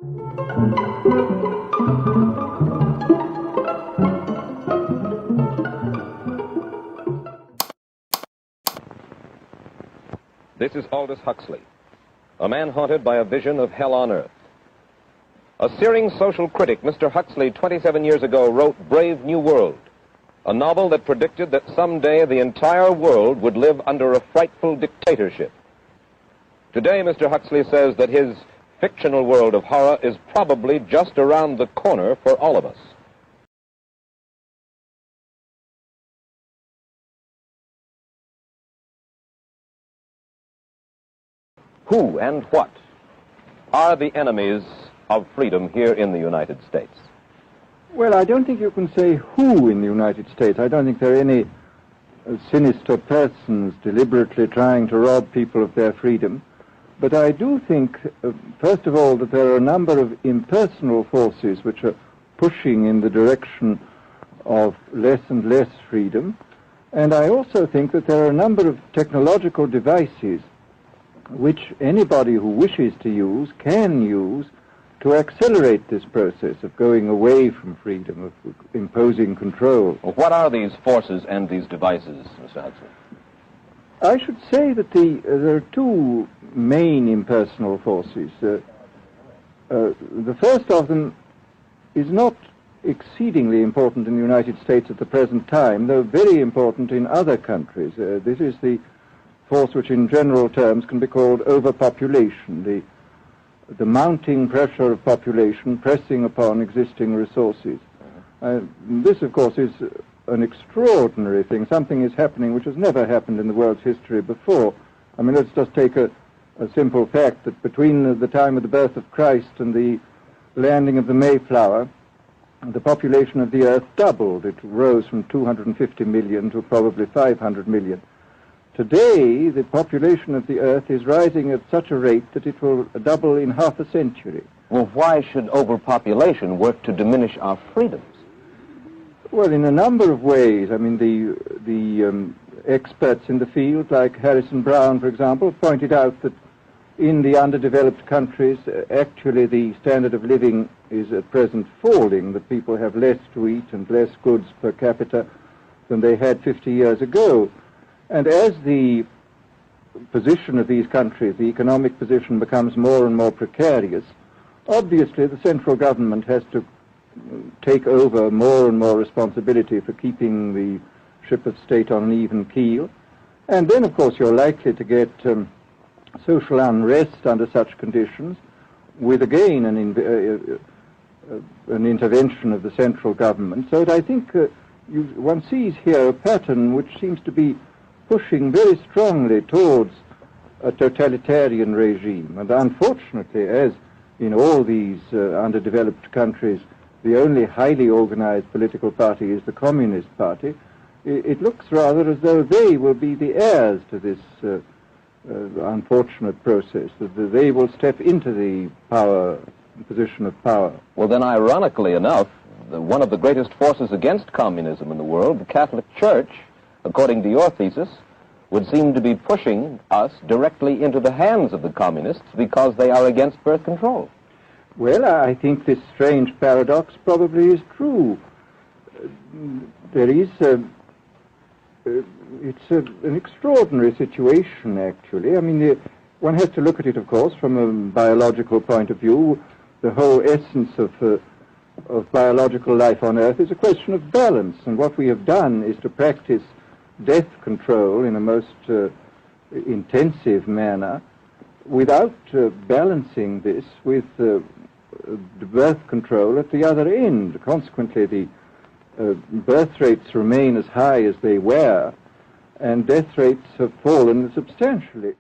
This is Aldous Huxley, a man haunted by a vision of hell on earth. A searing social critic, Mr. Huxley, 27 years ago, wrote Brave New World, a novel that predicted that someday the entire world would live under a frightful dictatorship. Today, Mr. Huxley says that his fictional world of horror is probably just around the corner for all of us. Who and what are the enemies of freedom here in the United States? Well, I don't think you can say who in the United States. I don't think there are any sinister persons deliberately trying to rob people of their freedom. But I do think, first of all, that there are a number of impersonal forces which are pushing in the direction of less and less freedom. And I also think that there are a number of technological devices which anybody who wishes to use can use to accelerate this process of going away from freedom, of imposing control. Well, what are these forces and these devices, Mr. Huxley? I should say that there are two main impersonal forces. The first of them is not exceedingly important in the United States at the present time, though very important in other countries. This is the force which in general terms can be called overpopulation, the mounting pressure of population pressing upon existing resources. This, of course, is an extraordinary thing. Something is happening which has never happened in the world's history before. I mean, let's just take a simple fact that between the time of the birth of Christ and the landing of the Mayflower, the population of the Earth doubled. It rose from 250 million to probably 500 million. Today, the population of the Earth is rising at such a rate that it will double in half a century. Well, why should overpopulation work to diminish our freedoms? Well, in a number of ways. I mean, the experts in the field, like Harrison Brown, for example, pointed out that in the underdeveloped countries, actually the standard of living is at present falling, that people have less to eat and less goods per capita than they had 50 years ago. And as the position of these countries, the economic position, becomes more and more precarious, obviously the central government has to take over more and more responsibility for keeping the ship of state on an even keel. And then, of course, you're likely to get social unrest under such conditions, with again an intervention of the central government. So that I think one sees here a pattern which seems to be pushing very strongly towards a totalitarian regime. And unfortunately, as in all these underdeveloped countries, the only highly organized political party is the Communist Party, it looks rather as though they will be the heirs to this unfortunate process, that they will step into the position of power. Well, then, ironically enough, one of the greatest forces against communism in the world, the Catholic Church, according to your thesis, would seem to be pushing us directly into the hands of the communists because they are against birth control. Well, I think this strange paradox probably is true. There is it's an extraordinary situation, actually. I mean, one has to look at it, of course, from a biological point of view. The whole essence of biological life on Earth is a question of balance, and what we have done is to practice death control in a most intensive manner without balancing this with birth control at the other end. Consequently, the birth rates remain as high as they were, and death rates have fallen substantially.